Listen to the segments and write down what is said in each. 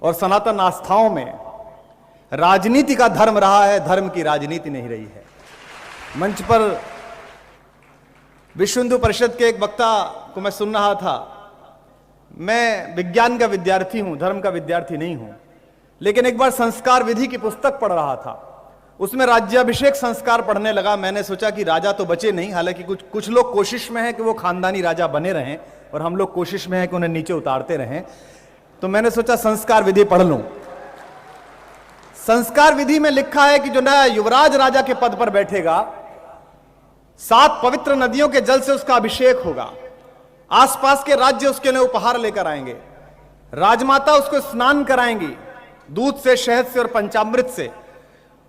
और सनातन आस्थाओं में राजनीति का धर्म रहा है, धर्म की राजनीति नहीं रही है। मंच पर विश्व हिंदू परिषद के एक वक्ता को मैं सुन रहा था। मैं विज्ञान का विद्यार्थी हूं, धर्म का विद्यार्थी नहीं हूं, लेकिन एक बार संस्कार विधि की पुस्तक पढ़ रहा था। उसमें राज्याभिषेक संस्कार पढ़ने लगा। मैंने सोचा कि राजा तो बचे नहीं, हालांकि कुछ लोग कोशिश में हैं कि वो खानदानी राजा बने रहें और हम लोग कोशिश में हैं कि उन्हें नीचे उतारते रहें। तो मैंने सोचा संस्कार विधि पढ़ लूं। संस्कार विधि में लिखा है कि जो नया युवराज राजा के पद पर बैठेगा, 7 पवित्र नदियों के जल से उसका अभिषेक होगा। आसपास के राज्य उसके लिए उपहार लेकर आएंगे। राजमाता उसको स्नान कराएंगी दूध से, शहद से और पंचामृत से।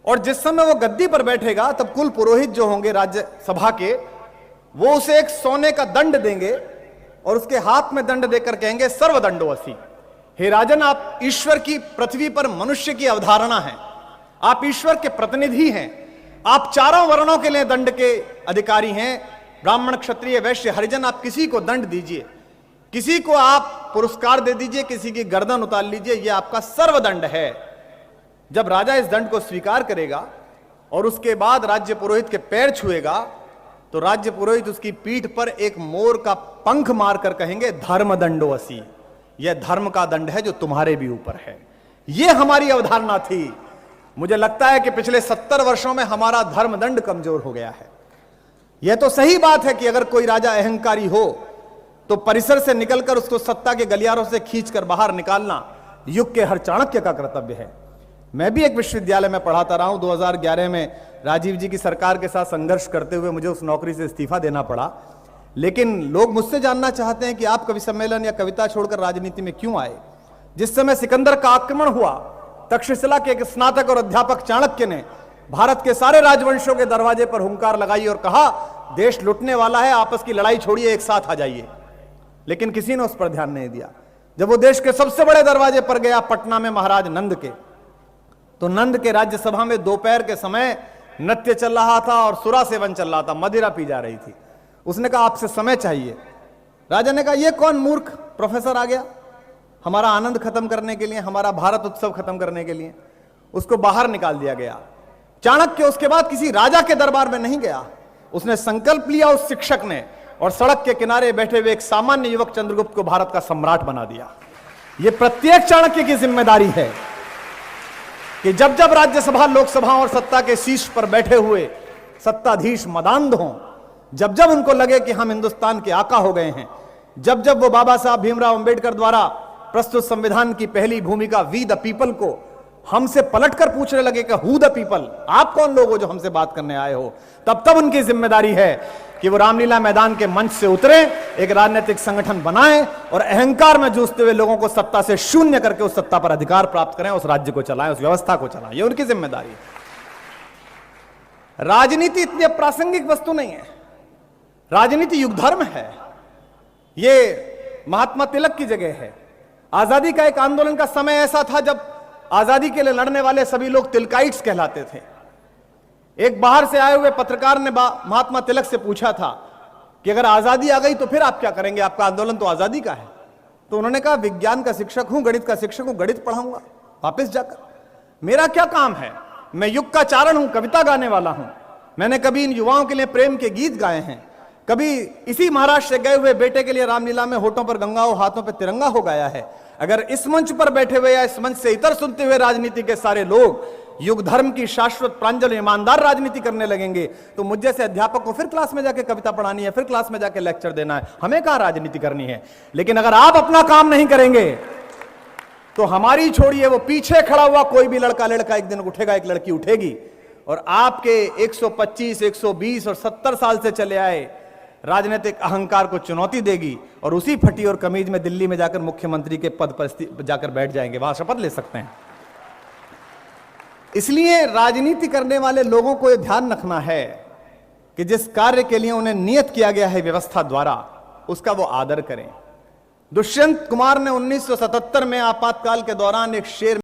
और जिस समय वो गद्दी पर बैठेगा तब कुल पुरोहित जो होंगे राज्यसभा के, वो उसे एक सोने का दंड देंगे और उसके हाथ में दंड देकर कहेंगे सर्वदंडोऽसि। हे राजन, आप ईश्वर की पृथ्वी पर मनुष्य की अवधारणा है, आप ईश्वर के प्रतिनिधि हैं, आप चारों वर्णों के लिए दंड के अधिकारी हैं, ब्राह्मण, क्षत्रिय, वैश्य, हरिजन। आप किसी को दंड दीजिए, किसी को आप पुरस्कार दे दीजिए, किसी की गर्दन उतार लीजिए, यह आपका सर्वदंड है। जब राजा इस दंड को स्वीकार करेगा और उसके बाद राज्य पुरोहित के पैर छुएगा, तो राज्य पुरोहित उसकी पीठ पर एक मोर का पंख मारकर कहेंगे धर्मदंडोऽसि। यह धर्म का दंड है जो तुम्हारे भी ऊपर है। यह हमारी अवधारणा थी। मुझे लगता है कि पिछले 70 वर्षों में हमारा धर्मदंड कमजोर हो गया है। यह तो सही बात है कि अगर कोई राजा अहंकारी हो तो परिसर से निकलकर उसको सत्ता के गलियारों से खींचकर बाहर निकालना युग के हर चाणक्य का कर्तव्य है। मैं भी एक विश्वविद्यालय में पढ़ाता रहा हूं। 2011 में राजीव जी की सरकार के साथ संघर्ष करते हुए मुझे उस नौकरी से इस्तीफा देना पड़ा। लेकिन लोग मुझसे जानना चाहते हैं कि आप कवि सम्मेलन या कविता छोड़कर राजनीति में क्यों आए। जिस समय सिकंदर का आक्रमण हुआ, तक्षशिला के एक स्नातक और अध्यापक चाणक्य ने भारत के सारे राजवंशों के दरवाजे पर हुंकार लगाई और कहा देश लुटने वाला है, आपस की लड़ाई छोड़िए, एक साथ आ जाइए। लेकिन किसी ने उस पर ध्यान नहीं दिया। जब वो देश के सबसे बड़े दरवाजे पर गया, पटना में महाराज नंद के, तो नंद के राज्यसभा में दोपहर के समय नृत्य चल रहा था और सुरा सेवन चल रहा था, मदिरा पी जा रही थी। उसने कहा आपसे समय चाहिए। राजा ने कहा यह कौन मूर्ख प्रोफेसर आ गया हमारा आनंद खत्म करने के लिए, हमारा भारत उत्सव खत्म करने के लिए। उसको बाहर निकाल दिया गया। चाणक्य उसके बाद किसी राजा के दरबार में नहीं गया। उसने संकल्प लिया उस शिक्षक ने, और सड़क के किनारे बैठे हुए एक सामान्य युवक चंद्रगुप्त को भारत का सम्राट बना दिया। यह प्रत्येक चाणक्य की जिम्मेदारी है कि जब जब राज्यसभा, लोकसभा और सत्ता के शीर्ष पर बैठे हुए सत्ताधीश मदान्ध हों, जब जब उनको लगे कि हम हिंदुस्तान के आका हो गए हैं, जब जब वो बाबा साहब भीमराव अंबेडकर द्वारा प्रस्तुत संविधान की पहली भूमिका वी द पीपल को हमसे पलटकर पूछने लगे कि हु द पीपल, आप कौन लोग हो जो हमसे बात करने आए हो, तब तब उनकी जिम्मेदारी है कि वो रामलीला मैदान के मंच से उतरे, एक राजनीतिक संगठन बनाएं और अहंकार में जूझते हुए लोगों को सत्ता से शून्य करके उस सत्ता पर अधिकार प्राप्त करें, उस राज्य को चलाएं, उस व्यवस्था को चलाएं। ये उनकी जिम्मेदारी है। राजनीति इतनी अप्रासंगिक वस्तु नहीं है। राजनीति युग धर्म है। ये महात्मा तिलक की जगह है। आजादी का एक आंदोलन का समय ऐसा था जब आजादी के लिए लड़ने वाले सभी लोग तिलकाइट्स कहलाते थे। एक बाहर से आए हुए पत्रकार ने महात्मा तिलक से पूछा था कि अगर आजादी आ गई तो फिर आप क्या करेंगे, आपका आंदोलन तो आजादी का है। तो उन्होंने कहा विज्ञान का शिक्षक हूं, गणित का शिक्षक हूं, गणित पढ़ाऊंगा वापस जाकर। मेरा क्या काम है, मैं युग का चारण हूं, कविता गाने वाला हूं। मैंने कभी इन युवाओं के लिए प्रेम के गीत गाए हैं, कभी इसी महाराष्ट्र से गए हुए बेटे के लिए रामलीला में होठों पर गंगा हो, हाथों पर तिरंगा हो गाया है। अगर इस मंच पर बैठे हुए या इस मंच से इतर सुनते हुए राजनीति के सारे लोग युग धर्म की शाश्वत, प्रांजल, ईमानदार राजनीति करने लगेंगे तो मुझ जैसे अध्यापक को फिर क्लास में जाके कविता पढ़ानी है, फिर क्लास में जाके लेक्चर देना है, हमें कहां राजनीति करनी है। लेकिन अगर आप अपना काम नहीं करेंगे तो हमारी छोड़िए, वो पीछे खड़ा हुआ कोई भी लड़का एक दिन उठेगा, एक लड़की उठेगी और आपके 125, 120 और 70 साल से चले आए राजनीतिक अहंकार को चुनौती देगी और उसी फटी और कमीज में दिल्ली में जाकर मुख्यमंत्री के पद पर जाकर बैठ जाएंगे, वहां शपथ ले सकते हैं। इसलिए राजनीति करने वाले लोगों को यह ध्यान रखना है कि जिस कार्य के लिए उन्हें नियत किया गया है व्यवस्था द्वारा, उसका वो आदर करें। दुष्यंत कुमार ने 1977 में आपातकाल के दौरान एक शेर